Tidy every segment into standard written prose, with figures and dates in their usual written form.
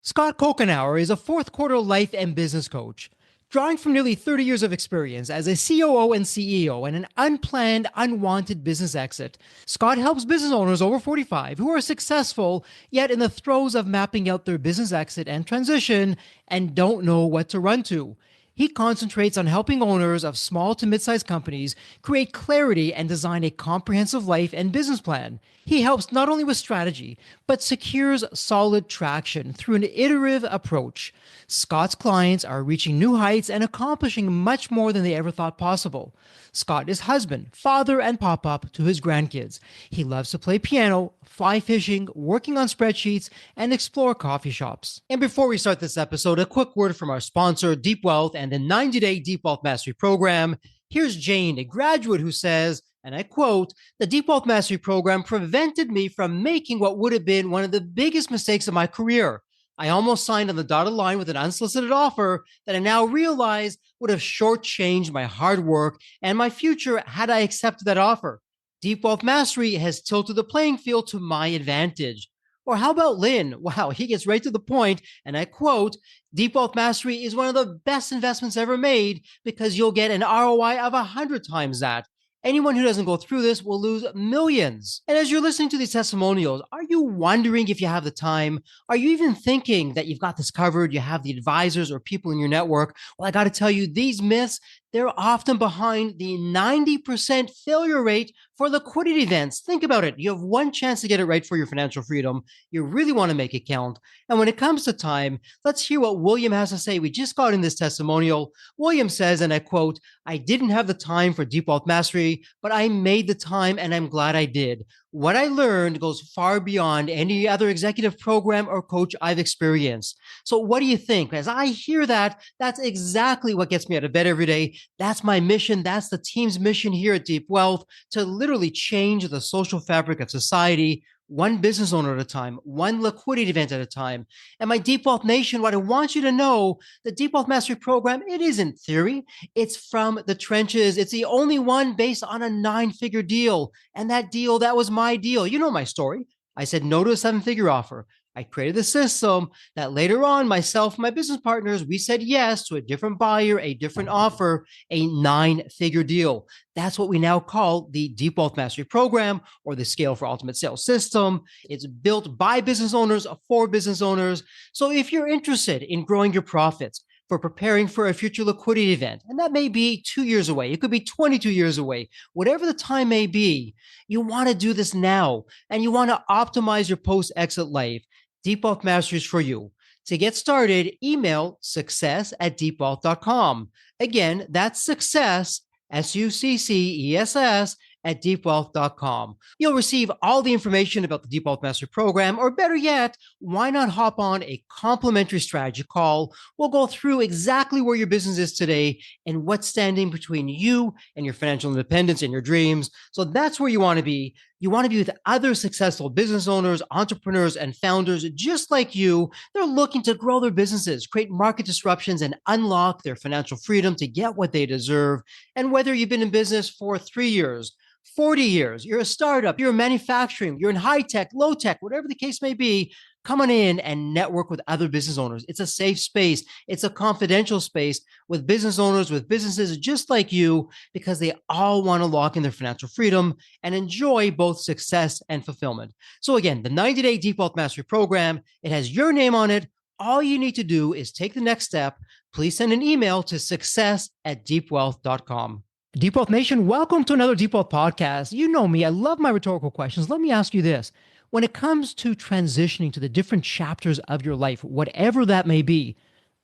Scott Couchenour is a fourth quarter life and business coach. Drawing from nearly 30 years of experience as a COO and CEO and an unplanned, unwanted business exit, Scott helps business owners over 45 who are successful, yet in the throes of mapping out their business exit and transition and don't know what to run to. He concentrates on helping owners of small to mid-sized companies create clarity and design a comprehensive life and business plan. He helps not only with strategy, but secures solid traction through an iterative approach. Scott's clients are reaching new heights and accomplishing much more than they ever thought possible. Scott is husband, father, and pop-up to his grandkids. He loves to play piano, fly fishing, working on spreadsheets, and explore coffee shops. And before we start this episode, a quick word from our sponsor, Deep Wealth, and the 90-day Deep Wealth Mastery Program. Here's Jane, a graduate who says, and I quote, "The Deep Wealth Mastery Program prevented me from making what would have been one of the biggest mistakes of my career. I almost signed on the dotted line with an unsolicited offer that I now realize would have shortchanged my hard work and my future had I accepted that offer. Deep Wealth Mastery has tilted the playing field to my advantage." Or how about Lynn? Wow, he gets right to the point, and I quote, "Deep Wealth Mastery is one of the best investments ever made because you'll get an ROI of 100 times that. Anyone who doesn't go through this will lose millions." And as you're listening to these testimonials, are you wondering if you have the time? Are you even thinking that you've got this covered? You have the advisors or people in your network? Well, I got to tell you, these myths, they're often behind the 90% failure rate for liquidity events. Think about it. You have one chance to get it right for your financial freedom. You really want to make it count. And when it comes to time, let's hear what William has to say. We just got in this testimonial. William says, and I quote, "I didn't have the time for Deep Wealth Mastery, but I made the time and I'm glad I did. What I learned goes far beyond any other executive program or coach I've experienced." So what do you think? As I hear that, that's exactly what gets me out of bed every day. That's my mission. That's the team's mission here at Deep Wealth, to literally change the social fabric of society, one business owner at a time, one liquidity event at a time. And my Deep Wealth Nation, what I want you to know, the Deep Wealth Mastery Program, it isn't theory. It's from the trenches. It's the only one based on a 9-figure deal. And that deal, that was my deal. You know my story. I said no to a 7-figure offer. I created a system that later on, myself and my business partners, we said yes to a different buyer, a different offer, a 9-figure deal. That's what we now call the Deep Wealth Mastery Program, or the Scale for Ultimate Sales system. It's built by business owners for business owners. So if you're interested in growing your profits, for preparing for a future liquidity event, and that may be 2 years away, it could be 22 years away, whatever the time may be, you want to do this now, and you want to optimize your post-exit life. Deep Wealth Mastery is for you. To get started, email success@deepwealth.com. Again, that's success, SUCCESS, at deepwealth.com. You'll receive all the information about the Deep Wealth Mastery Program, or better yet, why not hop on a complimentary strategy call? We'll go through exactly where your business is today and what's standing between you and your financial independence and your dreams. So that's where you want to be. You want to be with other successful business owners, entrepreneurs, and founders just like you. They're looking to grow their businesses, create market disruptions, and unlock their financial freedom to get what they deserve. And whether you've been in business for 3 years, 40 years, you're a startup, you're in manufacturing, you're in high tech, low tech, whatever the case may be, come on in and network with other business owners. It's a safe space. It's a confidential space with business owners, with businesses just like you, because they all want to lock in their financial freedom and enjoy both success and fulfillment. So again, the 90-day Deep Wealth Mastery Program, it has your name on it. All you need to do is take the next step. Please send an email to success@deepwealth.com. Deep Wealth Nation, welcome to another Deep Wealth podcast. You know me, I love my rhetorical questions. Let me ask you this. When it comes to transitioning to the different chapters of your life, whatever that may be,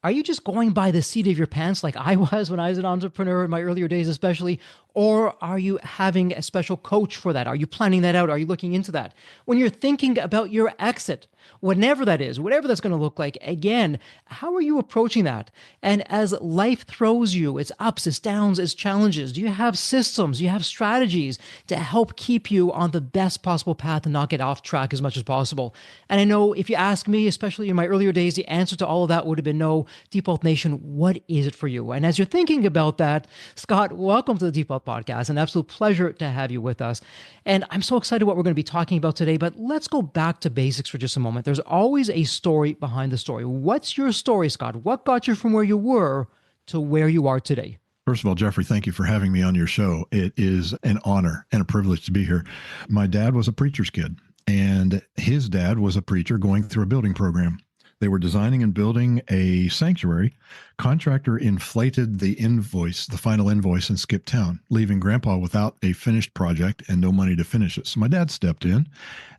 are you just going by the seat of your pants like I was when I was an entrepreneur in my earlier days especially? Or are you having a special coach for that? Are you planning that out? Are you looking into that? When you're thinking about your exit, whenever that is, whatever that's going to look like, again, how are you approaching that? And as life throws you, its ups, its downs, its challenges, do you have systems, do you have strategies to help keep you on the best possible path and not get off track as much as possible? And I know if you ask me, especially in my earlier days, the answer to all of that would have been no. Deep Wealth Nation, what is it for you? And as you're thinking about that, Scott, welcome to the Deep Wealth Podcast. An absolute pleasure to have you with us. And I'm so excited what we're going to be talking about today, but let's go back to basics for just a moment. moment, there's always a story behind the story. What's your story, Scott? What got you from where you were to where you are today? First of all, Jeffrey, thank you for having me on your show. It is an honor and a privilege to be here. My dad was a preacher's kid, and his dad was a preacher going through a building program. They were designing and building a sanctuary. Contractor inflated the invoice, the final invoice, and skipped town, leaving Grandpa without a finished project and no money to finish it. So my dad stepped in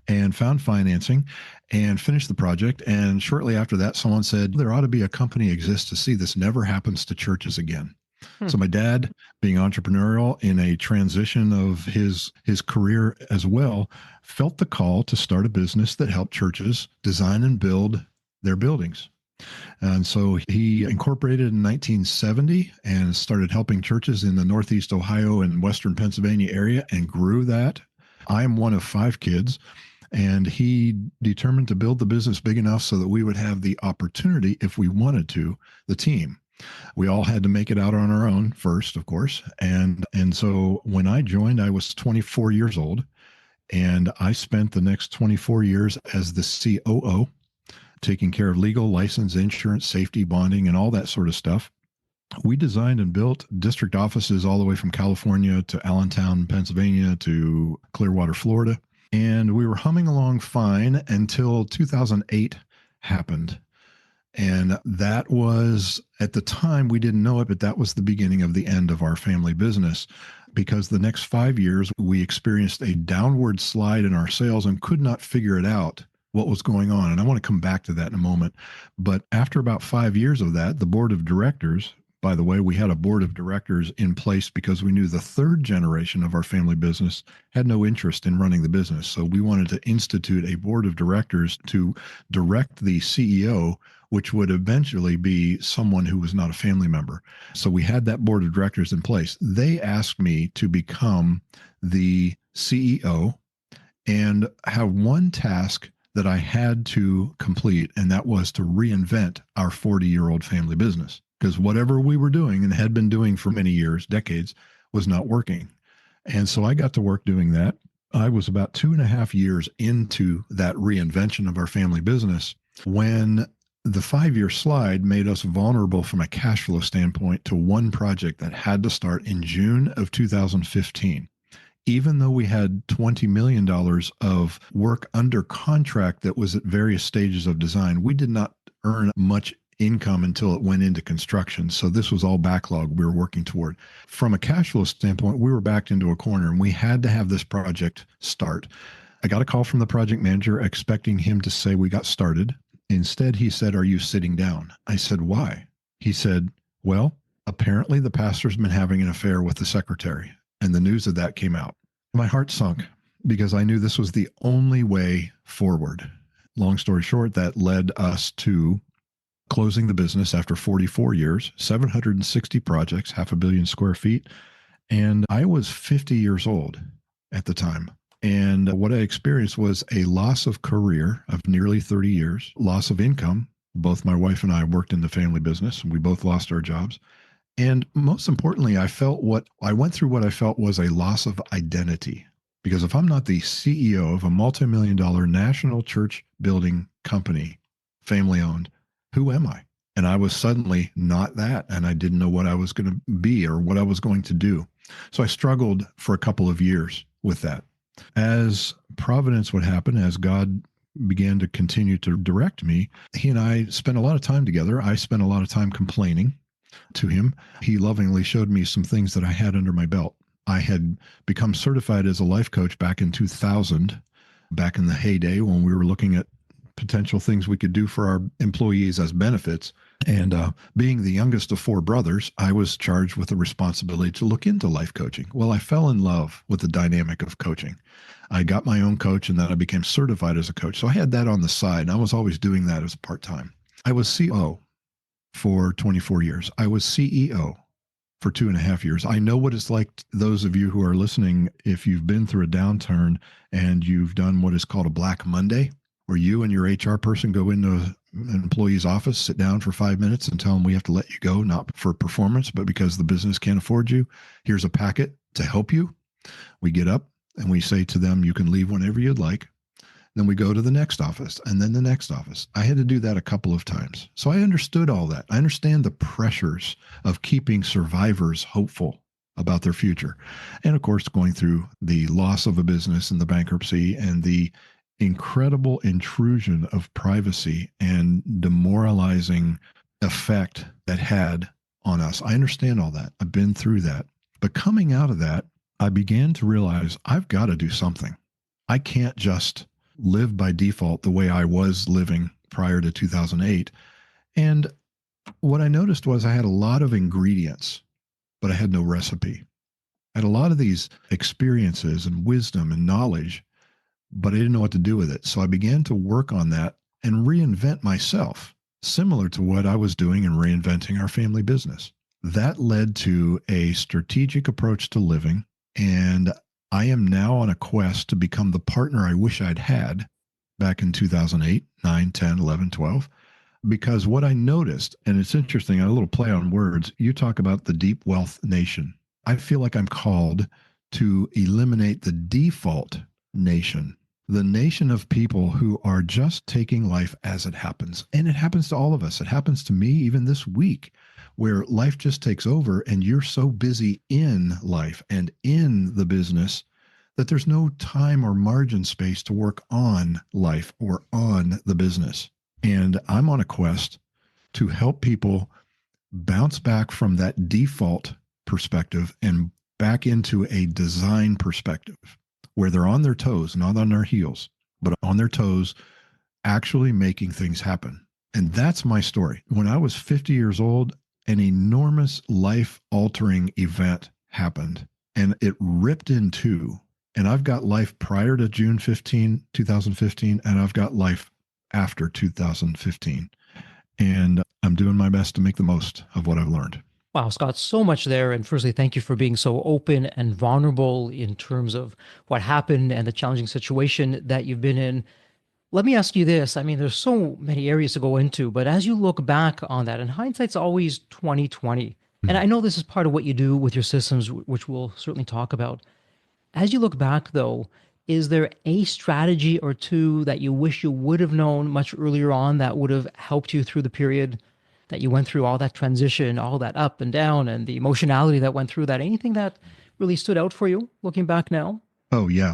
and found financing and finished the project. And shortly after that, someone said, there ought to be a company exist to see this never happens to churches again. So my dad, being entrepreneurial in a transition of his career as well, felt the call to start a business that helped churches design and build their buildings. And so he incorporated in 1970 and started helping churches in the Northeast Ohio and Western Pennsylvania area and grew that. I am one of 5 kids, and he determined to build the business big enough so that we would have the opportunity, if we wanted to, the team. We all had to make it out on our own first, of course. And so when I joined, I was 24 years old, and I spent the next 24 years as the COO, taking care of legal, license, insurance, safety, bonding, and all that sort of stuff. We designed and built district offices all the way from California to Allentown, Pennsylvania to Clearwater, Florida. And we were humming along fine until 2008 happened. And that was, at the time, we didn't know it, but that was the beginning of the end of our family business, because the next 5 years, we experienced a downward slide in our sales and could not figure it out what was going on. And I want to come back to that in a moment. But after about 5 years of that, the board of directors, by the way, we had a board of directors in place because we knew the 3rd generation of our family business had no interest in running the business. So we wanted to institute a board of directors to direct the CEO, which would eventually be someone who was not a family member. So we had that board of directors in place. They asked me to become the CEO and have one task that I had to complete, and that was to reinvent our 40-year-old family business, because whatever we were doing and had been doing for many years, decades, was not working. And so I got to work doing that. I was about 2.5 years into that reinvention of our family business when the 5-year slide made us vulnerable from a cash flow standpoint to one project that had to start in June of 2015. Even though we had $20 million of work under contract that was at various stages of design, we did not earn much income until it went into construction. So this was all backlog we were working toward. From a cash flow standpoint, we were backed into a corner and we had to have this project start. I got a call from the project manager expecting him to say we got started. Instead, he said, "Are you sitting down?" I said, "Why?" He said, "Well, apparently the pastor's been having an affair with the secretary." And the news of that came out. My heart sunk because I knew this was the only way forward. Long story short, that led us to closing the business after 44 years, 760 projects, 500 million square feet. And I was 50 years old at the time. And what I experienced was a loss of career of nearly 30 years, loss of income. Both my wife and I worked in the family business, and we both lost our jobs. And most importantly, I went through what I felt was a loss of identity. Because if I'm not the CEO of a multi-million-dollar national church building company, family owned, who am I? And I was suddenly not that. And I didn't know what I was going to be or what I was going to do. So I struggled for a couple of years with that. As providence would happen, as God began to continue to direct me, he and I spent a lot of time together. I spent a lot of time complaining to him. He lovingly showed me some things that I had under my belt. I had become certified as a life coach back in 2000, back in the heyday when we were looking at potential things we could do for our employees as benefits. And being the youngest of 4 brothers, I was charged with the responsibility to look into life coaching. Well, I fell in love with the dynamic of coaching. I got my own coach, and then I became certified as a coach. So I had that on the side, and I was always doing that as part-time. I was COO for 24 years. I was CEO for 2.5 years. I know what it's like, those of you who are listening, if you've been through a downturn and you've done what is called a Black Monday, where you and your HR person go into an employee's office, sit down for 5 minutes and tell them we have to let you go, not for performance, but because the business can't afford you. Here's a packet to help you. We get up and we say to them, you can leave whenever you'd like. Then we go to the next office and then the next office. I had to do that a couple of times. So I understood all that. I understand the pressures of keeping survivors hopeful about their future. And of course, going through the loss of a business and the bankruptcy and the incredible intrusion of privacy and demoralizing effect that had on us. I understand all that. I've been through that. But coming out of that, I began to realize I've got to do something. I can't just live by default the way I was living prior to 2008. And what I noticed was I had a lot of ingredients, but I had no recipe. I had a lot of these experiences and wisdom and knowledge, but I didn't know what to do with it. So I began to work on that and reinvent myself, similar to what I was doing in reinventing our family business. That led to a strategic approach to living. And I am now on a quest to become the partner I wish I'd had back in 2008, 9, 10, 11, 12. Because what I noticed, and it's interesting, a little play on words, you talk about the deep wealth nation. I feel like I'm called to eliminate the default nation, the nation of people who are just taking life as it happens. And it happens to all of us. It happens to me even this week, where life just takes over and you're so busy in life and in the business that there's no time or margin space to work on life or on the business. And I'm on a quest to help people bounce back from that default perspective and back into a design perspective where they're on their toes, not on their heels, but on their toes, actually making things happen. And that's my story. When I was 50 years old, an enormous life-altering event happened, and it ripped in two. And I've got life prior to June 15, 2015, and I've got life after 2015. And I'm doing my best to make the most of what I've learned. Wow, Scott, so much there. And firstly, thank you for being so open and vulnerable in terms of what happened and the challenging situation that you've been in. Let me ask you this. I mean, there's so many areas to go into, but as you look back on that, and hindsight's always 2020. And I know this is part of what you do with your systems, which we'll certainly talk about. As you look back, though, is there a strategy or two that you wish you would have known much earlier on that would have helped you through the period that you went through, all that transition, all that up and down, and the emotionality that went through that? Anything that really stood out for you looking back now? Oh, yeah.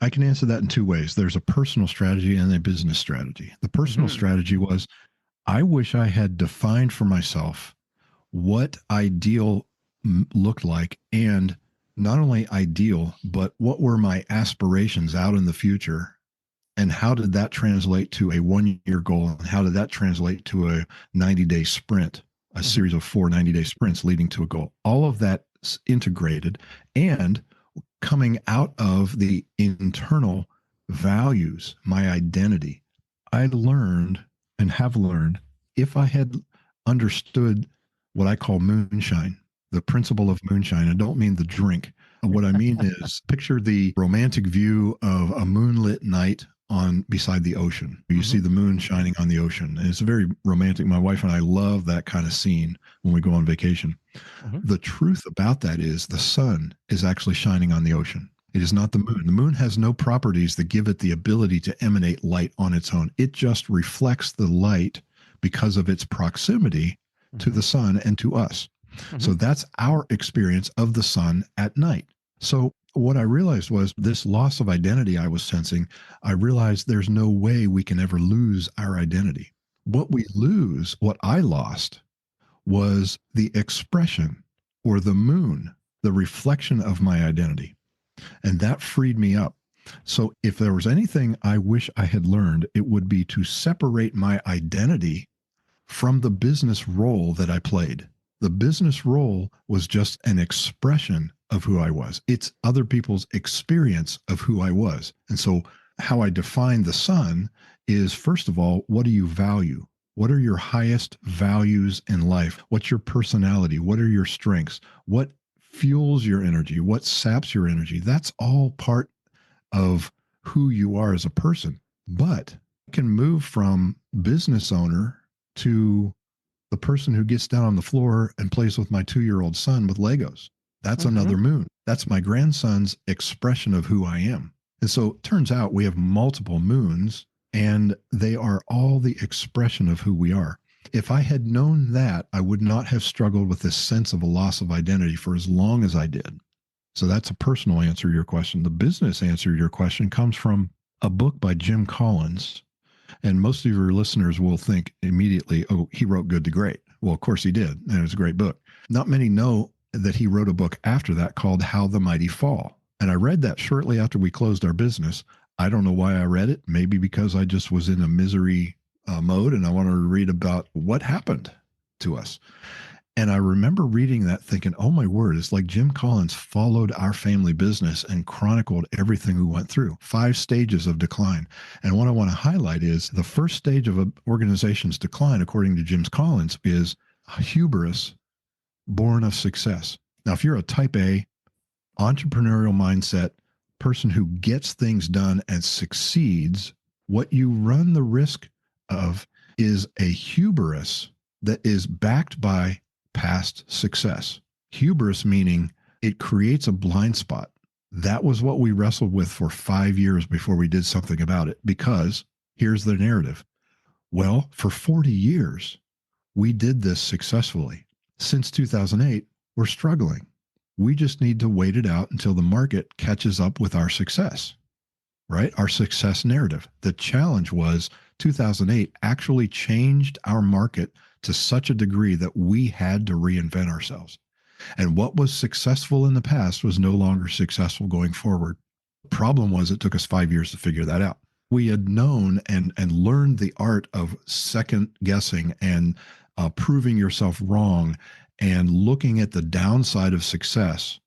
I can answer that in two ways. There's a personal strategy and a business strategy. The personal strategy was I wish I had defined for myself what ideal looked like, and not only ideal, but what were my aspirations out in the future, and how did that translate to a 1-year goal, and how did that translate to a 90-day sprint, a series of 4 90-day sprints leading to a goal. All of that integrated and coming out of the internal values, my identity. I learned and have learned, if I had understood what I call moonshine, the principle of moonshine, I don't mean the drink. What I mean is picture the romantic view of a moonlit night on beside the ocean. You see the moon shining on the ocean. And it's very romantic. My wife and I love that kind of scene when we go on vacation. The truth about that is the sun is actually shining on the ocean. It is not the moon. The moon has no properties that give it the ability to emanate light on its own. It just reflects the light because of its proximity to the sun and to us. So that's our experience of the sun at night. So what I realized was this loss of identity I was sensing. I realized there's no way we can ever lose our identity. What we lose, what I lost, was the expression or the moon, the reflection of my identity. And that freed me up. So if there was anything I wish I had learned, it would be to separate my identity from the business role that I played. The business role was just an expression of who I was. It's other people's experience of who I was. And so how I define the sun is, first of all, what do you value? What are your highest values in life? What's your personality? What are your strengths? What fuels your energy? What saps your energy? That's all part of who you are as a person. But you can move from business owner to the person who gets down on the floor and plays with my 2-year-old son with Legos. That's another moon. That's my grandson's expression of who I am. And so it turns out we have multiple moons, and they are all the expression of who we are. If I had known that, I would not have struggled with this sense of a loss of identity for as long as I did. So that's a personal answer to your question. The business answer to your question comes from a book by Jim Collins. And most of your listeners will think immediately, oh, he wrote Good to Great. Well, of course he did. And it was a great book. Not many know that he wrote a book after that called How the Mighty Fall. And I read that shortly after we closed our business. I don't know why I read it. Maybe because I just was in a misery mode and I wanted to read about what happened to us. And I remember reading that thinking, oh my word, it's like Jim Collins followed our family business and chronicled everything we went through, 5 stages of decline. And what I want to highlight is the first stage of an organization's decline, according to Jim Collins, is hubris born of success. Now, if you're a type A, entrepreneurial mindset person who gets things done and succeeds, what you run the risk of is a hubris that is backed by past success. Hubris meaning it creates a blind spot. That was what we wrestled with for 5 years before we did something about it, because here's the narrative. Well, for 40 years, we did this successfully. Since 2008, we're struggling. We just need to wait it out until the market catches up with our success, right? Our success narrative. The challenge was 2008 actually changed our market to such a degree that we had to reinvent ourselves. And what was successful in the past was no longer successful going forward. The problem was it took us 5 years to figure that out. We had known and learned the art of second guessing and proving yourself wrong and looking at the downside of success.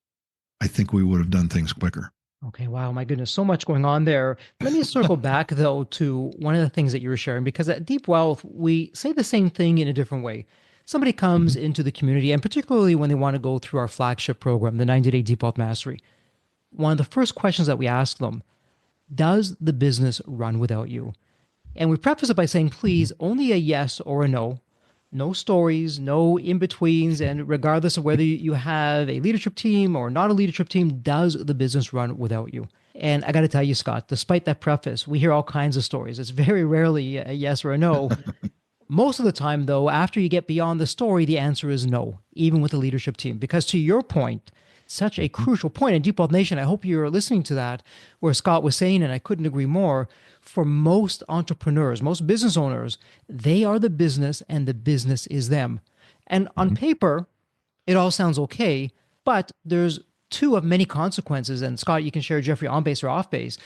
I think we would have done things quicker. Okay, wow, my goodness, so much going on there. Let me circle back, though, to one of the things that you were sharing, because at Deep Wealth, we say the same thing in a different way. Somebody comes into the community, and particularly when they want to go through our flagship program, the 90-Day Deep Wealth Mastery, one of the first questions that we ask them, does the business run without you? And we preface it by saying, please, only a yes or a no. No stories, no in-betweens, and regardless of whether you have a leadership team or not a leadership team, does the business run without you? And I got to tell you, Scott, despite that preface, we hear all kinds of stories. It's very rarely a yes or a no. Most of the time, though, after you get beyond the story, the answer is no, even with the leadership team. Because to your point, such a crucial point in Deep Wealth Nation, I hope you're listening to that, where Scott was saying, and I couldn't agree more, for most entrepreneurs, most business owners, they are the business and the business is them. And on paper, it all sounds okay, but there's 2 of many consequences. And Scott, you can share Jeffrey on base or off base.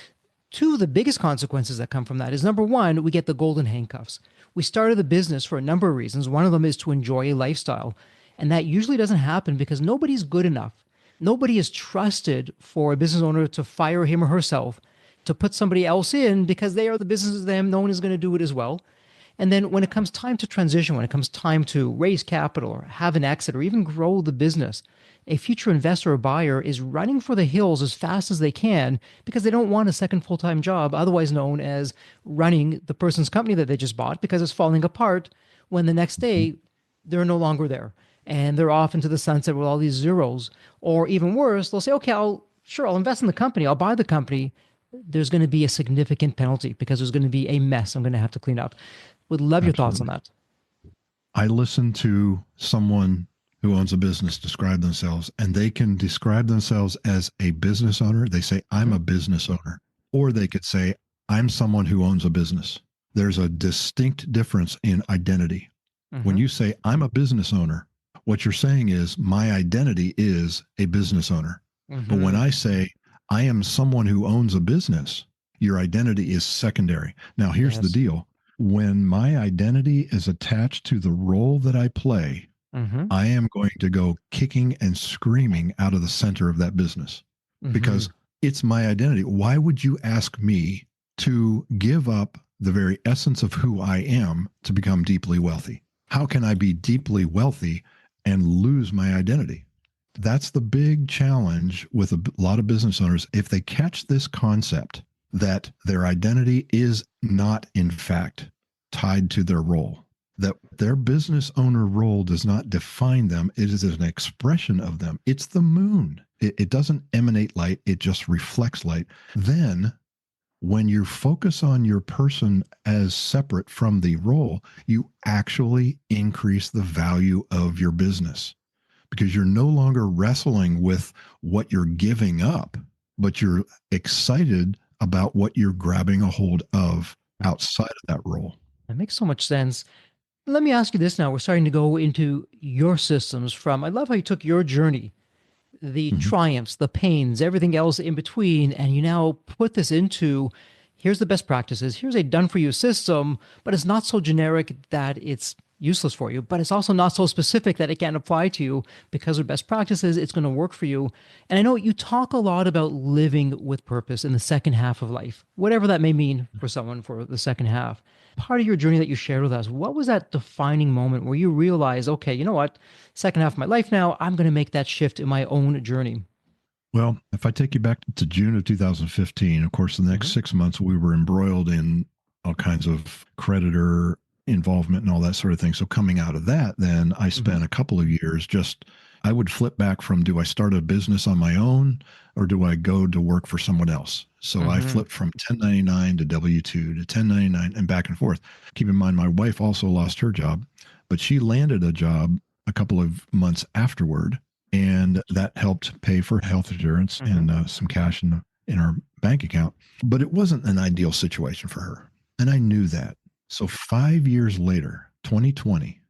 2 of the biggest consequences that come from that is, number one, we get the golden handcuffs. We started the business for a number of reasons. One of them is to enjoy a lifestyle. And that usually doesn't happen because nobody's good enough. Nobody is trusted for a business owner to fire him or herself, to put somebody else in because they are the business of them. No one is going to do it as well. And then when it comes time to transition, when it comes time to raise capital or have an exit or even grow the business, a future investor or buyer is running for the hills as fast as they can because they don't want a second full-time job, otherwise known as running the person's company that they just bought, because it's falling apart when the next day they're no longer there and they're off into the sunset with all these zeros. Or even worse, they'll say, okay, I'll invest in the company. I'll buy the company. There's going to be a significant penalty because there's going to be a mess I'm going to have to clean up. Would love your thoughts on that. I listened to someone who owns a business describe themselves, and they can describe themselves as a business owner. They say, I'm a business owner. Or they could say, I'm someone who owns a business. There's a distinct difference in identity. When you say, I'm a business owner, what you're saying is my identity is a business owner. But when I say, I am someone who owns a business, your identity is secondary. Now, here's the deal. When my identity is attached to the role that I play, I am going to go kicking and screaming out of the center of that business because it's my identity. Why would you ask me to give up the very essence of who I am to become deeply wealthy? How can I be deeply wealthy and lose my identity? That's the big challenge with a lot of business owners. If they catch this concept that their identity is not, in fact, tied to their role, that their business owner role does not define them. It is an expression of them. It's the moon. It doesn't emanate light, it just reflects light. Then, when you focus on your person as separate from the role, you actually increase the value of your business because you're no longer wrestling with what you're giving up, but you're excited about what you're grabbing a hold of outside of that role. That makes so much sense. Let me ask you this now. We're starting to go into your systems from, I love how you took your journey, the Mhm. triumphs, the pains, everything else in between, and you now put this into here's the best practices, here's a done for you system, but it's not so generic that it's useless for you, but it's also not so specific that it can't apply to you because of best practices, it's going to work for you. And I know you talk a lot about living with purpose in the second half of life, whatever that may mean for someone for the second half. Part of your journey that you shared with us, what was that defining moment where you realized, okay, you know what, second half of my life now, I'm going to make that shift in my own journey? Well, if I take you back to June of 2015, of course, the next Hmm. 6 months we were embroiled in all kinds of creditor involvement and all that sort of thing. So coming out of that, then I Hmm. spent a couple of years just, I would flip back from do I start a business on my own or do I go to work for someone else? So I Hmm. flipped from 1099 to W 2 to 1099 and back and forth. Keep in mind, my wife also lost her job, but she landed a job a couple of months afterward, and that helped pay for health insurance Hmm. and some cash in our bank account. But it wasn't an ideal situation for her, and I knew that. So 5 years later, 2020,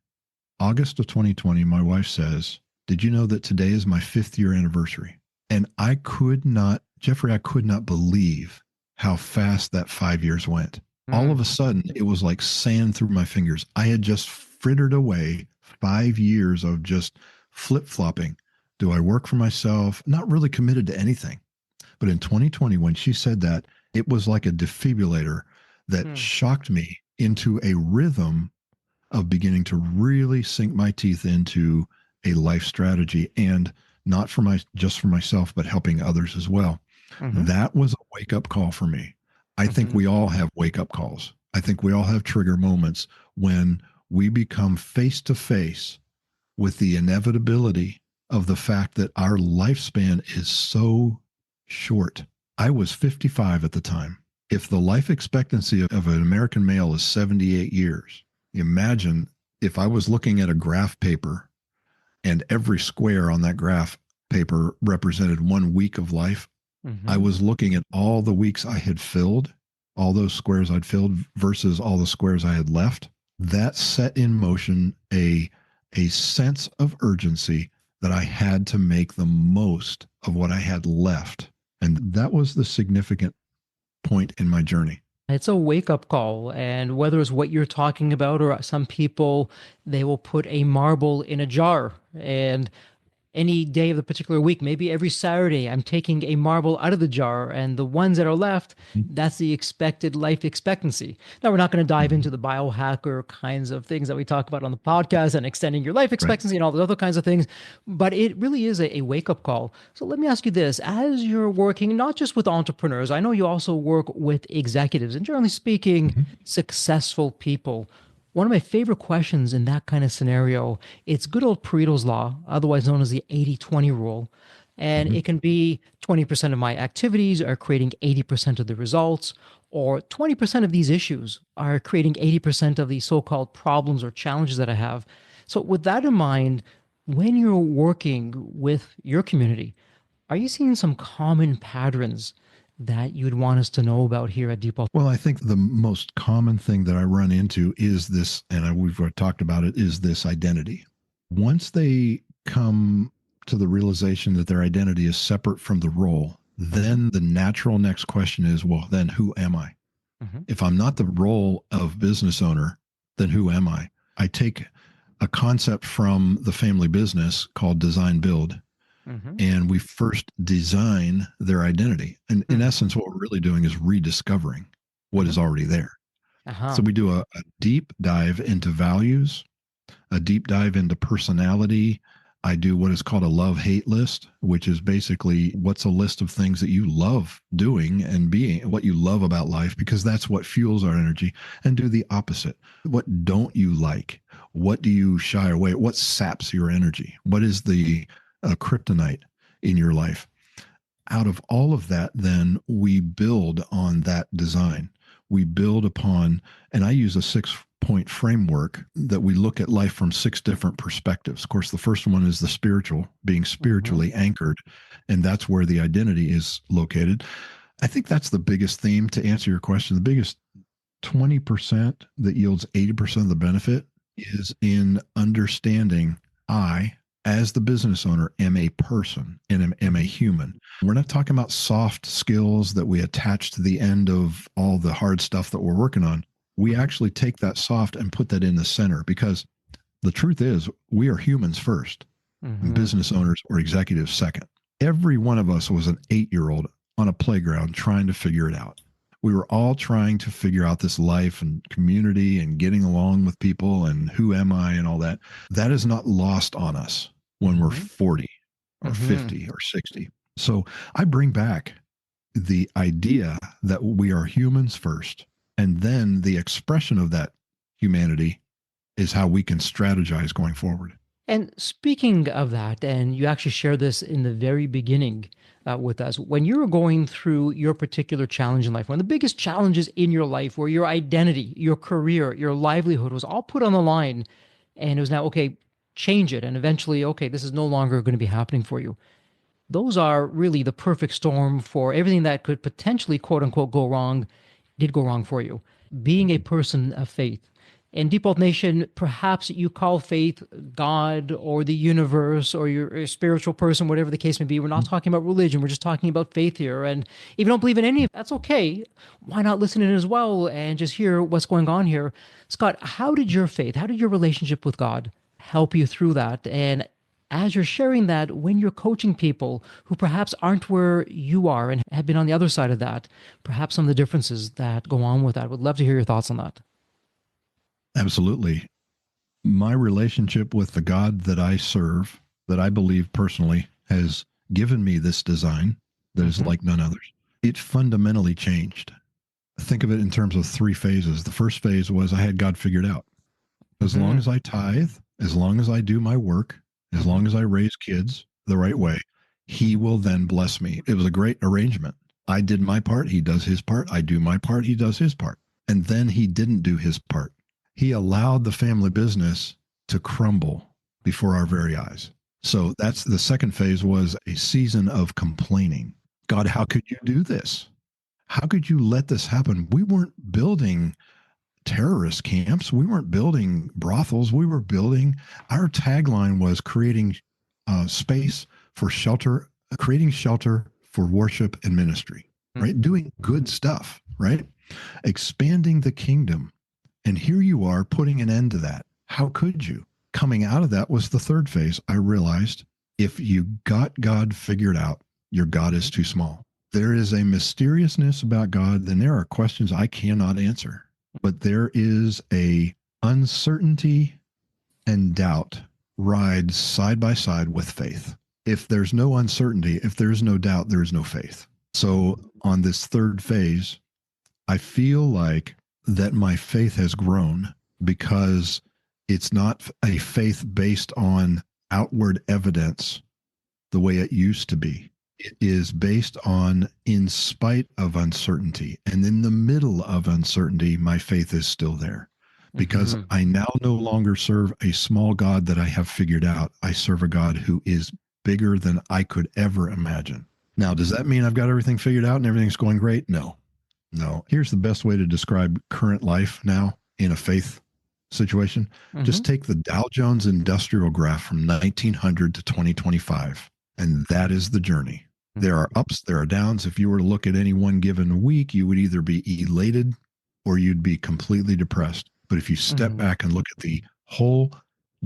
August of 2020, my wife says, "Did you know that today is my 5th year anniversary?" And I could not, Jeffrey, I could not believe how fast that 5 years went. All of a sudden, it was like sand through my fingers. I had just frittered away 5 years of just flip flopping. Do I work for myself? Not really committed to anything. But in 2020, when she said that, it was like a defibrillator that Hmm. shocked me into a rhythm of beginning to really sink my teeth into a life strategy, and not for my just for myself, but helping others as well. Hmm. That was a wake up call for me. I think Hmm. we all have wake up calls. I think we all have trigger moments when we become face to face with the inevitability of the fact that our lifespan is so short. I was 55 at the time. If the life expectancy of an American male is 78 years, imagine if I was looking at a graph paper and every square on that graph paper represented 1 week of life. I Hmm. was looking at all the weeks I had filled, all those squares I'd filled versus all the squares I had left. That set in motion a sense of urgency that I had to make the most of what I had left. And that was the significant point in my journey. It's a wake up call. And whether it's what you're talking about, or some people, they will put a marble in a jar. And any day of the particular week, maybe every Saturday, I'm taking a marble out of the jar, and the ones that are left, that's the expected life expectancy. Now, we're not going to dive Mhm. into the biohacker kinds of things that we talk about on the podcast and extending your life Right. expectancy and all those other kinds of things, but it really is a wake up call. So let me ask you this: as you're working not just with entrepreneurs, I know you also work with executives and, generally speaking, Mhm. successful people. One of my favorite questions in that kind of scenario, it's good old Pareto's law, otherwise known as the 80-20 rule. And Mhm. it can be 20% of my activities are creating 80% of the results, or 20% of these issues are creating 80% of the so-called problems or challenges that I have. So with that in mind, when you're working with your community, are you seeing some common patterns that you'd want us to know about here at Deep? Well, I think the most common thing that I run into is this, and we've talked about it, is this identity. Once they come to the realization that their identity is separate from the role, Mhm. then the natural next question is, well, then who am I? Mhm. If I'm not the role of business owner, then who am I? I take a concept from the family business called design build, Mhm. and we first design their identity. And in Mhm. essence, what we're really doing is rediscovering what Mhm. is already there. So Uh-huh. we do a deep dive into values, a deep dive into personality, I do what is called a love-hate list, which is basically what's a list of things that you love doing and being, what you love about life, because that's what fuels our energy, and do the opposite. What don't you like? What do you shy away? What saps your energy? What is the kryptonite in your life? Out of all of that, then we build on that design. We build upon, and I use a 6-point framework that we look at life from 6 different perspectives. Of course, the first one is the spiritual, being spiritually anchored, and that's where the identity is located. I think that's the biggest theme to answer your question. The biggest 20% that yields 80% of the benefit is in understanding I, as the business owner, am a person and am a human. We're not talking about soft skills that we attach to the end of all the hard stuff that we're working on. We actually take that soft and put that in the center, because the truth is we are humans first, and business owners or executives second. Every one of us was an 8-year-old on a playground trying to figure it out. We were all trying to figure out this life and community and getting along with people and who am I and all that. That is not lost on us when we're 40 or 50 or 60. So I bring back the idea that we are humans first, and then the expression of that humanity is how we can strategize going forward. And speaking of that, and you actually shared this in the very beginning with us, when you were going through your particular challenge in life, one of the biggest challenges in your life where your identity, your career, your livelihood was all put on the line, and it was now, okay, change it. And eventually, okay, this is no longer going to be happening for you. Those are really the perfect storm for everything that could potentially, quote unquote, go wrong, did go wrong for you. Being a person of faith. In Deep Wealth Nation, perhaps you call faith God or the universe or you're a spiritual person, whatever the case may be. We're not talking about religion. We're just talking about faith here. And if you don't believe in any of it, that's okay. Why not listen in as well and just hear what's going on here? Scott, how did your faith, how did your relationship with God help you through that? And as you're sharing that, when you're coaching people who perhaps aren't where you are and have been on the other side of that, perhaps some of the differences that go on with that, would love to hear your thoughts on that. Absolutely. My relationship with the God that I serve, that I believe personally has given me this design that is like none others, it fundamentally changed. Think of it in terms of 3 phases. The first phase was I had God figured out. As long as I tithe, as long as I do my work, as long as I raise kids the right way, he will then bless me. It was a great arrangement. I did my part. He does his part. I do my part. He does his part. And then he didn't do his part. He allowed the family business to crumble before our very eyes. So that's the second phase, was a season of complaining. God, how could you do this? How could you let this happen? We weren't building terrorist camps. We weren't building brothels. We were building, our tagline was creating space for shelter, creating shelter for worship and ministry, right? Doing good stuff, right? Expanding the kingdom. And here you are putting an end to that. How could you? Coming out of that was the third phase. I realized if you got God figured out, your God is too small. There is a mysteriousness about God, then there are questions I cannot answer. But there is a uncertainty and doubt ride side by side with faith. If there's no uncertainty, if there's no doubt, there is no faith. So on this third phase, I feel like that my faith has grown because it's not a faith based on outward evidence the way it used to be. It is based on, in spite of uncertainty, and in the middle of uncertainty, my faith is still there, because I now no longer serve a small God that I have figured out. I serve a God who is bigger than I could ever imagine. Now, does that mean I've got everything figured out and everything's going great? No. Here's the best way to describe current life now in a faith situation. Just take the Dow Jones Industrial Graph from 1900 to 2025, and that is the journey. There are ups, there are downs. If you were to look at any one given week, you would either be elated or you'd be completely depressed. But if you step back and look at the whole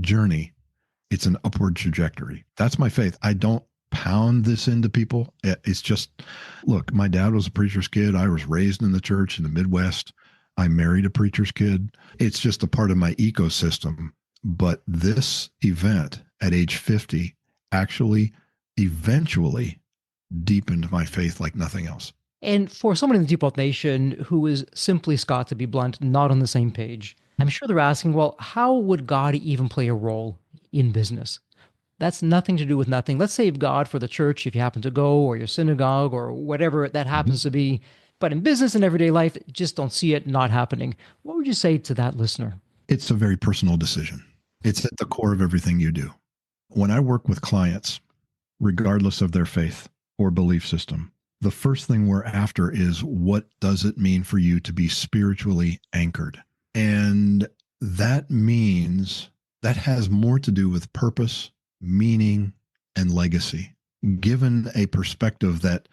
journey, it's an upward trajectory. That's my faith. I don't pound this into people. It's just, look, my dad was a preacher's kid. I was raised in the church in the Midwest. I married a preacher's kid. It's just a part of my ecosystem. But this event, at age 50 actually eventually deepened my faith like nothing else. And for someone in the Deep Nation who is simply, Scott, to be blunt, not on the same page, I'm sure they're asking, well, how would God even play a role in business? That's nothing to do with nothing. Let's save God for the church if you happen to go, or your synagogue, or whatever that happens to be. But in business and everyday life, just don't see it not happening. What would you say to that listener? It's a very personal decision. It's at the core of everything you do. When I work with clients, regardless of their faith or belief system, the first thing we're after is, what does it mean for you to be spiritually anchored? And that means that has more to do with purpose, meaning, and legacy. Given a perspective that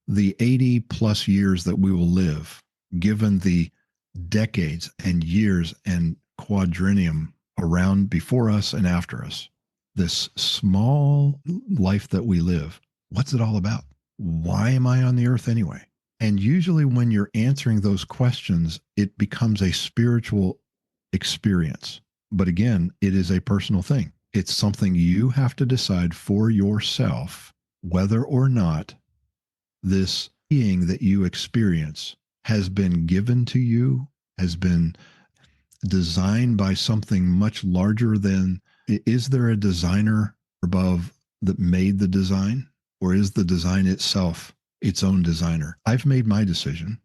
the 80 plus years that we will live, given the decades and years and quadrennium around before us and after us, this small life that we live, what's it all about? Why am I on the earth anyway? And usually when you're answering those questions, it becomes a spiritual experience. But again, it is a personal thing. It's something you have to decide for yourself whether or not this being that you experience has been given to you, has been designed by something much larger than, is there a designer above that made the design? Or is the design itself its own designer? I've made my decision,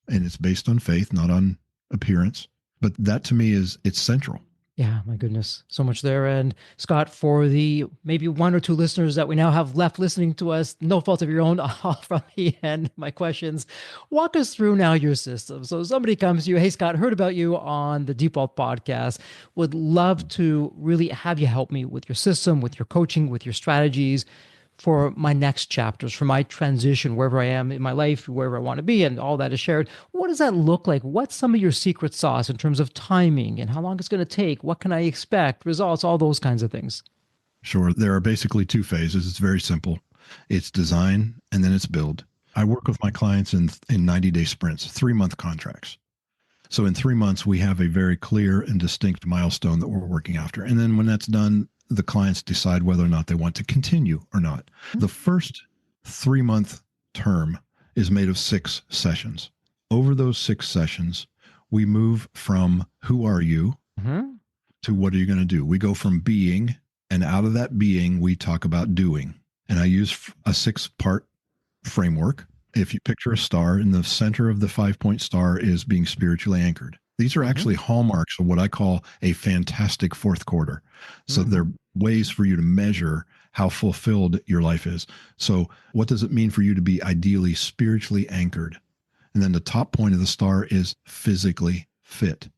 and it's based on faith, not on appearance. But that to me it's central. Yeah, my goodness, so much there. And Scott, for the maybe one or two listeners that we now have left listening to us, no fault of your own, all from me and my questions, walk us through now your system. So somebody comes to you, hey, Scott, heard about you on the Default podcast, would love to really have you help me with your system, with your coaching, with your strategies for my next chapters, for my transition, wherever I am in my life, wherever I want to be, and all that is shared. What does that look like? What's some of your secret sauce in terms of timing and how long it's going to take? What can I expect? Results, all those kinds of things. Sure. There are basically two phases. It's very simple. It's design and then it's build. I work with my clients in 90-day sprints, 3-month contracts. So in 3 months, we have a very clear and distinct milestone that we're working after. And then when that's done, the clients decide whether or not they want to continue or not. The first 3-month term is made of 6 sessions. Over those 6 sessions, we move from who are you to what are you going to do? We go from being, and out of that being, we talk about doing. And I use a 6-part framework. If you picture a star, in the center of the 5-point star is being spiritually anchored. These are actually hallmarks of what I call a fantastic fourth quarter. So they're ways for you to measure how fulfilled your life is. So what does it mean for you to be ideally spiritually anchored? And then the top point of the star is physically fit.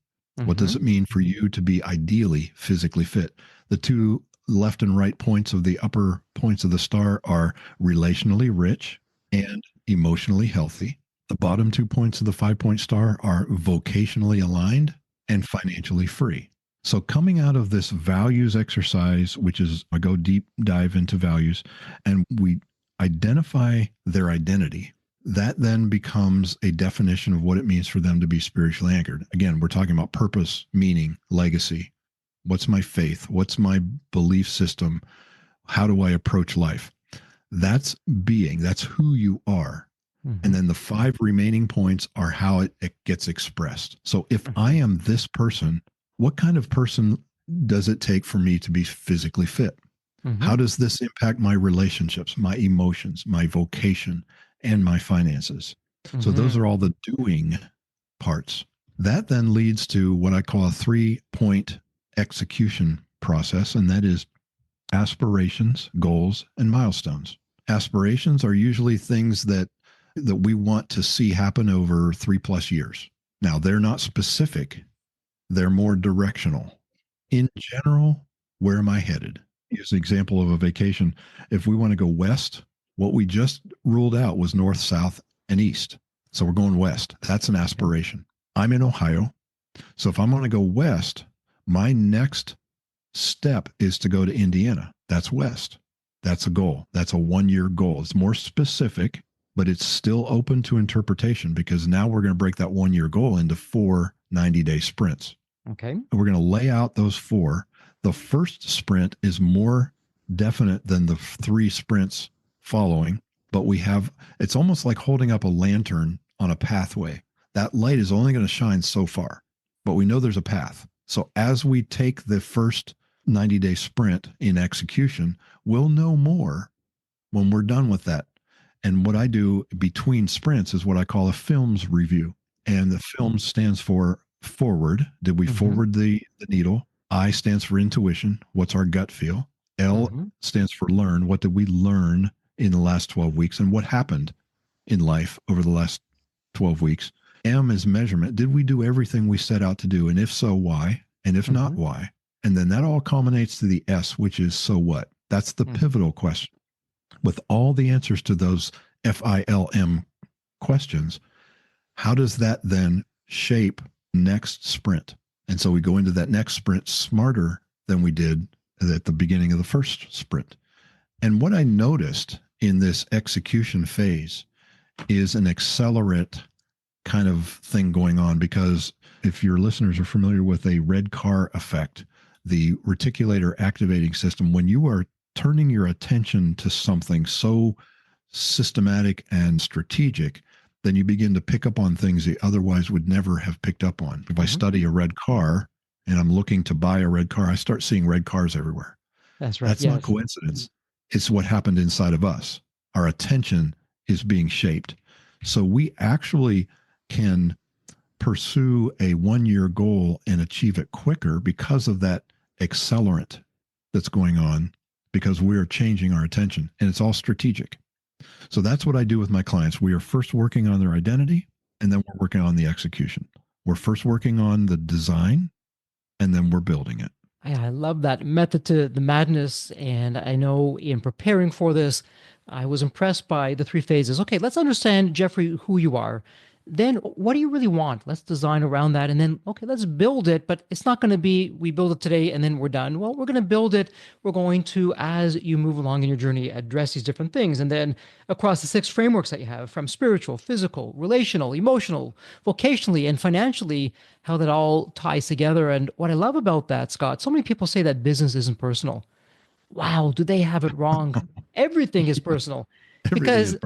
What does it mean for you to be ideally physically fit? The two left and right points of the upper points of the star are relationally rich and emotionally healthy. The bottom 2 points of the 5-point star are vocationally aligned and financially free. So coming out of this values exercise, which is I go deep dive into values and we identify their identity, that then becomes a definition of what it means for them to be spiritually anchored. Again, we're talking about purpose, meaning, legacy. What's my faith? What's my belief system? How do I approach life? That's being, that's who you are. And then the 5 remaining points are how it gets expressed. So if I am this person, what kind of person does it take for me to be physically fit? How does this impact my relationships, my emotions, my vocation, and my finances? So those are all the doing parts. That then leads to what I call a 3-point execution process, and that is aspirations, goals, and milestones. Aspirations are usually things that we want to see happen over 3+ years. Now, they're not specific. They're more directional. In general, where am I headed? Use an example of a vacation. If we want to go west, what we just ruled out was north, south, and east. So we're going west. That's an aspiration. I'm in Ohio. So if I'm going to go west, my next step is to go to Indiana. That's west. That's a goal. That's a 1-year goal. It's more specific, but it's still open to interpretation because now we're going to break that 1-year goal into 4 90-day sprints. Okay. And we're going to lay out those 4. The first sprint is more definite than the three sprints following, but it's almost like holding up a lantern on a pathway. That light is only going to shine so far, but we know there's a path. So as we take the first 90-day sprint in execution, we'll know more when we're done with that. And what I do between sprints is what I call a films review. And the film stands for forward. Did we forward the needle? I stands for intuition. What's our gut feel? L stands for learn. What did we learn in the last 12 weeks? And what happened in life over the last 12 weeks? M is measurement. Did we do everything we set out to do? And if so, why? And if not, why? And then that all culminates to the S, which is so what? That's the pivotal question. With all the answers to those FILM questions, how does that then shape next sprint? And so we go into that next sprint smarter than we did at the beginning of the first sprint. And what I noticed in this execution phase is an accelerant kind of thing going on, because if your listeners are familiar with a red car effect, the reticulator activating system, when you are turning your attention to something so systematic and strategic, then you begin to pick up on things you otherwise would never have picked up on. If I study a red car and I'm looking to buy a red car, I start seeing red cars everywhere. That's right. That's not coincidence. It's what happened inside of us. Our attention is being shaped. So we actually can pursue a 1-year goal and achieve it quicker because of that accelerant that's going on, because we're changing our attention, and it's all strategic. So that's what I do with my clients. We are first working on their identity, and then we're working on the execution. We're first working on the design, and then we're building it. I love that method to the madness. And I know in preparing for this, I was impressed by the three phases. Okay, let's understand, Jeffrey, who you are. Then what do you really want? Let's design around that. And then, okay, let's build it. But it's not going to be, we build it today and then we're done. Well, we're going to build it. We're going to, as you move along in your journey, address these different things. And then across the 6 frameworks that you have, from spiritual, physical, relational, emotional, vocationally, and financially, how that all ties together. And what I love about that, Scott, so many people say that business isn't personal. Wow, do they have it wrong? Everything is personal. Because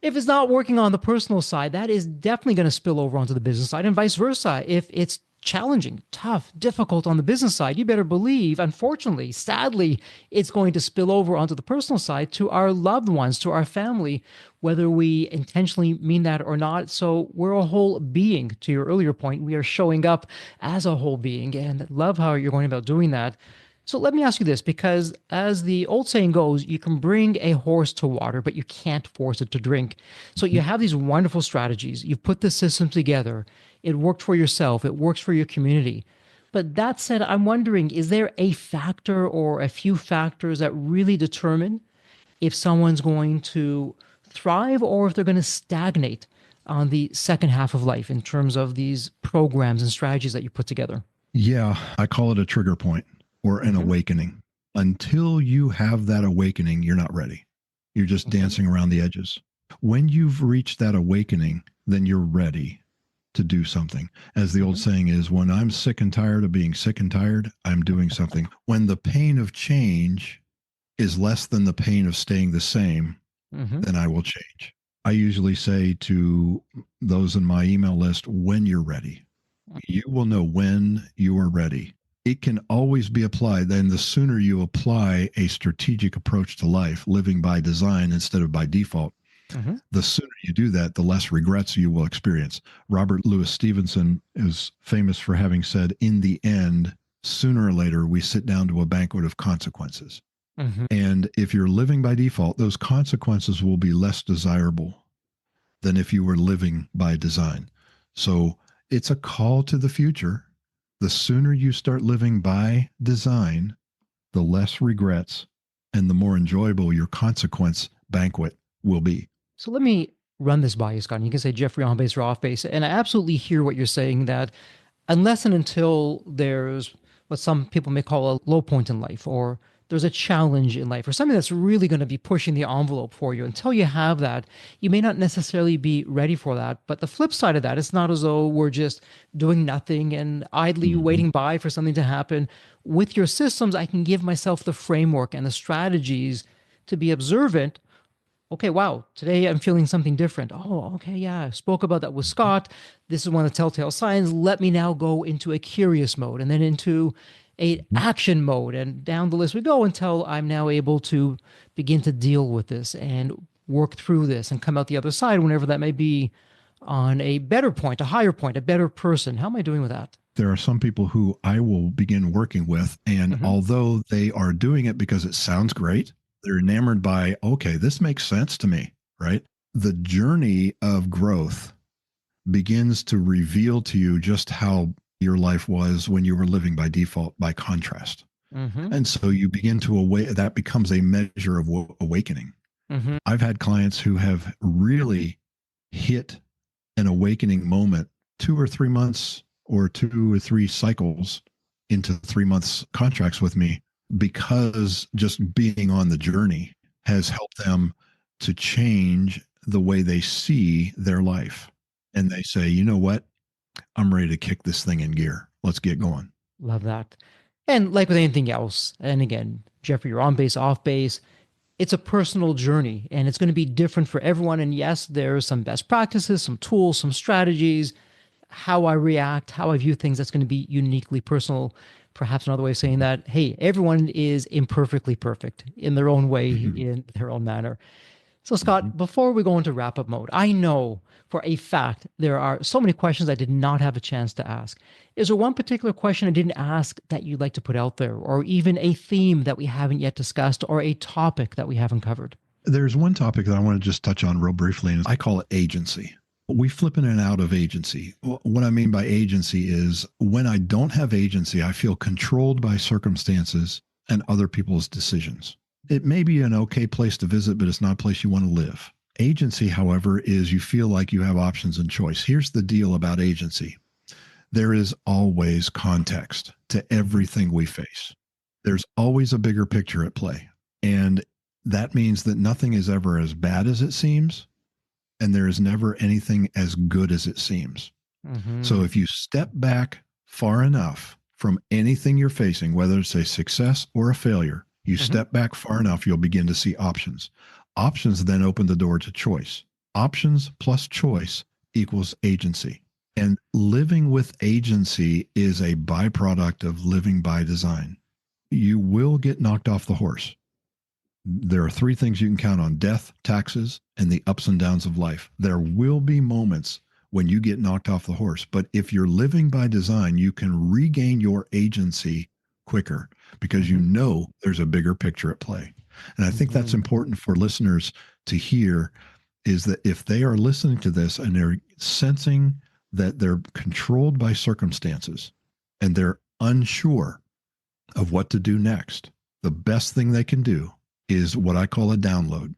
if it's not working on the personal side, that is definitely going to spill over onto the business side, and vice versa. If it's challenging, tough, difficult on the business side, you better believe, unfortunately, sadly, it's going to spill over onto the personal side to our loved ones, to our family, whether we intentionally mean that or not. So we're a whole being. To your earlier point, we are showing up as a whole being, and love how you're going about doing that. So let me ask you this, because as the old saying goes, you can bring a horse to water, but you can't force it to drink. So you have these wonderful strategies. You've put the system together. It worked for yourself. It works for your community. But that said, I'm wondering, is there a factor or a few factors that really determine if someone's going to thrive or if they're going to stagnate on the second half of life in terms of these programs and strategies that you put together? Yeah, I call it a trigger point, or an awakening. Until you have that awakening, you're not ready. You're just dancing around the edges. When you've reached that awakening, then you're ready to do something. As the old saying is, when I'm sick and tired of being sick and tired, I'm doing something. When the pain of change is less than the pain of staying the same, then I will change. I usually say to those in my email list, when you're ready, you will know when you are ready. It can always be applied. Then the sooner you apply a strategic approach to life, living by design instead of by default, the sooner you do that, the less regrets you will experience. Robert Louis Stevenson is famous for having said, in the end, sooner or later, we sit down to a banquet of consequences. And if you're living by default, those consequences will be less desirable than if you were living by design. So it's a call to the future. The sooner you start living by design, the less regrets and the more enjoyable your consequence banquet will be. So let me run this by you, Scott. And you can say Jeffrey on base or off base. And I absolutely hear what you're saying, that unless and until there's what some people may call a low point in life, or there's a challenge in life or something that's really going to be pushing the envelope for you. Until you have that, you may not necessarily be ready for that. But the flip side of that, it's not as though we're just doing nothing and idly Mm-hmm. waiting by for something to happen. With your systems, I can give myself the framework and the strategies to be observant. Okay, wow, today I'm feeling something different. Oh, okay, yeah, I spoke about that with Scott. This is one of the telltale signs. Let me now go into a curious mode and then into a action mode, and down the list we go until I'm now able to begin to deal with this and work through this and come out the other side, whenever that may be, on a better point, a higher point, a better person. How am I doing with that? There are some people who I will begin working with, and Mm-hmm. although they are doing it because it sounds great, they're enamored by, okay, this makes sense to me, right? The journey of growth begins to reveal to you just how your life was when you were living by default, by contrast. Mm-hmm. And so you begin to that becomes a measure of awakening. Mm-hmm. I've had clients who have really hit an awakening moment 2 or 3 months or 2 or 3 cycles into 3 months contracts with me, because just being on the journey has helped them to change the way they see their life. And they say, you know what? I'm ready to kick this thing in gear. Let's get going. Love that. And like with anything else, and again, Jeffrey, you're on base, off base. It's a personal journey and it's going to be different for everyone. And yes, there's some best practices, some tools, some strategies, how I react, how I view things. That's going to be uniquely personal. Perhaps another way of saying that, hey, everyone is imperfectly perfect in their own way, in their own manner. So, Scott, before we go into wrap up mode, I know for a fact there are so many questions I did not have a chance to ask. Is there one particular question I didn't ask that you'd like to put out there, or even a theme that we haven't yet discussed, or a topic that we haven't covered? There's one topic that I want to just touch on real briefly, and I call it agency. We flip in and out of agency. What I mean by agency is when I don't have agency, I feel controlled by circumstances and other people's decisions. It may be an okay place to visit, but it's not a place you want to live. Agency, however, is you feel like you have options and choice. Here's the deal about agency. There is always context to everything we face. There's always a bigger picture at play. And that means that nothing is ever as bad as it seems, and there is never anything as good as it seems. So if you step back far enough from anything you're facing, whether it's a success or a failure, you step back far enough, you'll begin to see options. Options then open the door to choice. Options plus choice equals agency. And living with agency is a byproduct of living by design. You will get knocked off the horse. There are 3 things you can count on: death, taxes, and the ups and downs of life. There will be moments when you get knocked off the horse. But if you're living by design, you can regain your agency quicker because you know there's a bigger picture at play. And I think that's important for listeners to hear, is that if they are listening to this and they're sensing that they're controlled by circumstances and they're unsure of what to do next, the best thing they can do is what I call a download.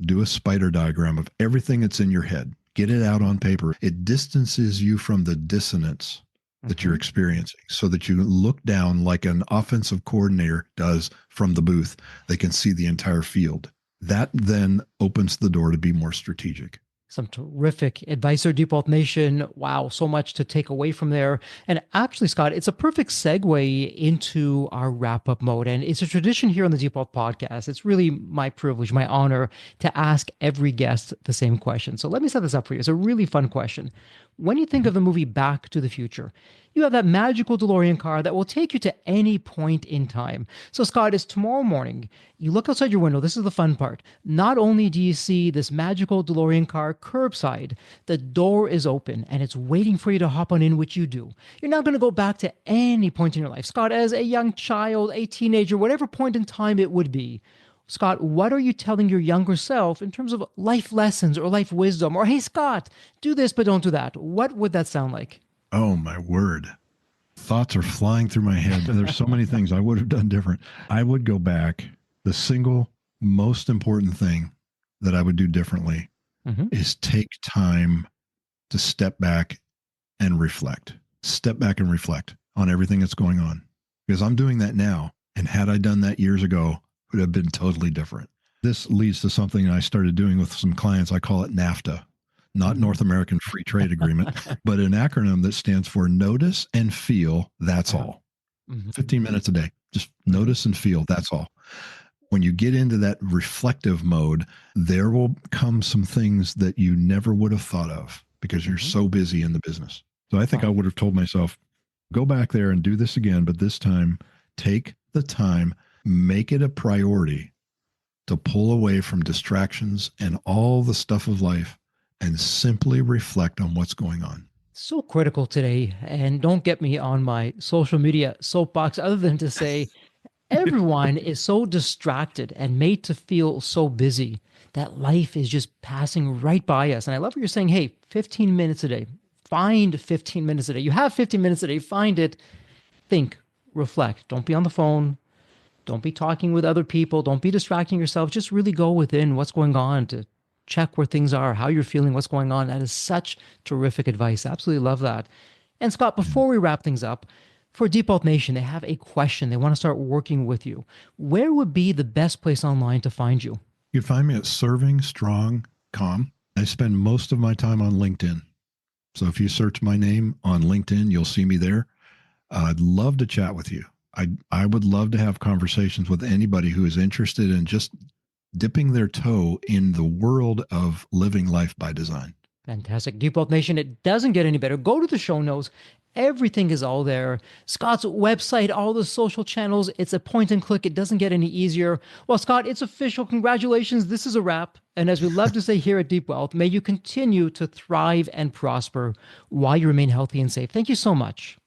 Do a spider diagram of everything that's in your head. Get it out on paper. It distances you from the dissonance that you're experiencing so that you look down like an offensive coordinator does from the booth. They can see the entire field. That then opens the door to be more strategic. Some terrific advice there, Deep Nation. Wow, so much to take away from there. And actually, Scott, it's a perfect segue into our wrap up mode. And it's a tradition here on the Deep podcast. It's really my privilege, my honor to ask every guest the same question. So let me set this up for you. It's a really fun question. When you think of the movie Back to the Future, you have that magical DeLorean car that will take you to any point in time. So, Scott, it's tomorrow morning. You look outside your window. This is the fun part. Not only do you see this magical DeLorean car curbside, the door is open and it's waiting for you to hop on in, which you do. You're not going to go back to any point in your life, Scott, as a young child, a teenager, whatever point in time it would be. Scott, what are you telling your younger self in terms of life lessons or life wisdom? Or, hey, Scott, do this, but don't do that. What would that sound like? Oh, my word. Thoughts are flying through my head. There's so many things I would have done different. I would go back. The single most important thing that I would do differently is take time to step back and reflect. Step back and reflect on everything that's going on. Because I'm doing that now. And And had I done that years ago, it would have been totally different. This leads to something I started doing with some clients. I call it NAFTA, not North American Free Trade Agreement, but an acronym that stands for Notice and Feel, That's All. 15 minutes a day. Just notice and feel, that's all. When you get into that reflective mode, there will come some things that you never would have thought of because you're so busy in the business. So I think I would have told myself, go back there and do this again, but this time take the time, make it a priority to pull away from distractions and all the stuff of life and simply reflect on what's going on. So critical today. And don't get me on my social media soapbox other than to say, everyone is so distracted and made to feel so busy that life is just passing right by us. And I love what you're saying. Hey, 15 minutes a day, find 15 minutes a day. You have 15 minutes a day, find it, think, reflect. Don't be on the phone. Don't be talking with other people. Don't be distracting yourself. Just really go within what's going on to check where things are, how you're feeling, what's going on. That is such terrific advice. Absolutely love that. And Scott, before we wrap things up, for Deep Wealth Nation, they have a question. They want to start working with you. Where would be the best place online to find you? You can find me at servingstrong.com. I spend most of my time on LinkedIn. So if you search my name on LinkedIn, you'll see me there. I'd love to chat with you. I would love to have conversations with anybody who is interested in just dipping their toe in the world of living life by design. Fantastic. Deep Wealth Nation, it doesn't get any better. Go to the show notes. Everything is all there. Scott's website, all the social channels. It's a point and click. It doesn't get any easier. Well, Scott, it's official. Congratulations. This is a wrap. And as we love to say here at Deep Wealth, may you continue to thrive and prosper while you remain healthy and safe. Thank you so much.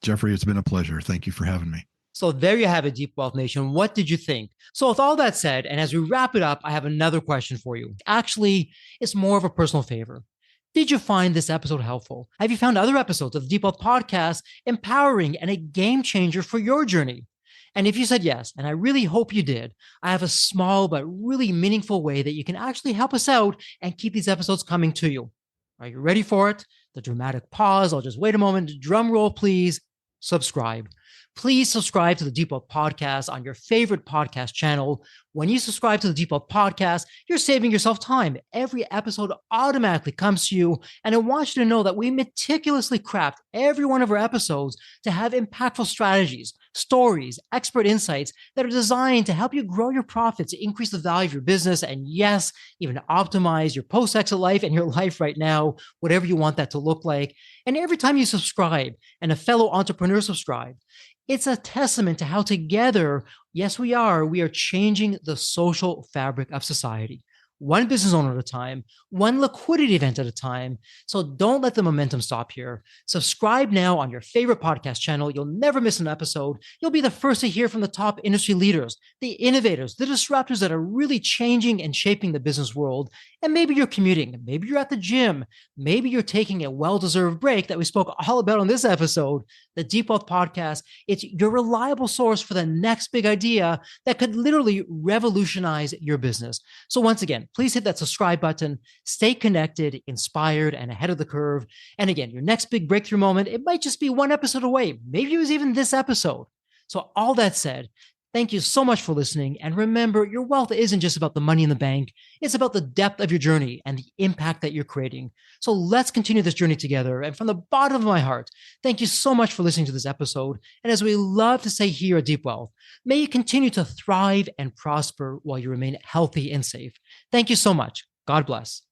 Jeffrey, it's been a pleasure. Thank you for having me. So there you have it, Deep Wealth Nation. What did you think? So with all that said, and as we wrap it up, I have another question for you. Actually, it's more of a personal favor. Did you find this episode helpful? Have you found other episodes of the Deep Wealth Podcast empowering and a game changer for your journey? And if you said yes, and I really hope you did, I have a small but really meaningful way that you can actually help us out and keep these episodes coming to you. Are you ready for it? The dramatic pause. I'll just wait a moment. Drum roll, please. Subscribe. Please subscribe to the Deep Wealth Podcast on your favorite podcast channel. When you subscribe to the Deep Wealth Podcast, you're saving yourself time. Every episode automatically comes to you. And I want you to know that we meticulously craft every one of our episodes to have impactful strategies, stories, expert insights that are designed to help you grow your profits, increase the value of your business, and yes, even optimize your post-exit life and your life right now, whatever you want that to look like. And every time you subscribe and a fellow entrepreneur subscribe, it's a testament to how together, yes, we are changing the social fabric of society. One business owner at a time, one liquidity event at a time. So don't let the momentum stop here. Subscribe now on your favorite podcast channel. You'll never miss an episode. You'll be the first to hear from the top industry leaders, the innovators, the disruptors that are really changing and shaping the business world. And maybe you're commuting, maybe you're at the gym, maybe you're taking a well-deserved break that we spoke all about on this episode. The Deep Wealth Podcast, it's your reliable source for the next big idea that could literally revolutionize your business. So once again, please hit that subscribe button, stay connected, inspired, and ahead of the curve. And again, your next big breakthrough moment, it might just be one episode away. Maybe it was even this episode. So all that said, thank you so much for listening. And remember, your wealth isn't just about the money in the bank. It's about the depth of your journey and the impact that you're creating. So let's continue this journey together. And from the bottom of my heart, thank you so much for listening to this episode. And as we love to say here at Deep Wealth, may you continue to thrive and prosper while you remain healthy and safe. Thank you so much. God bless.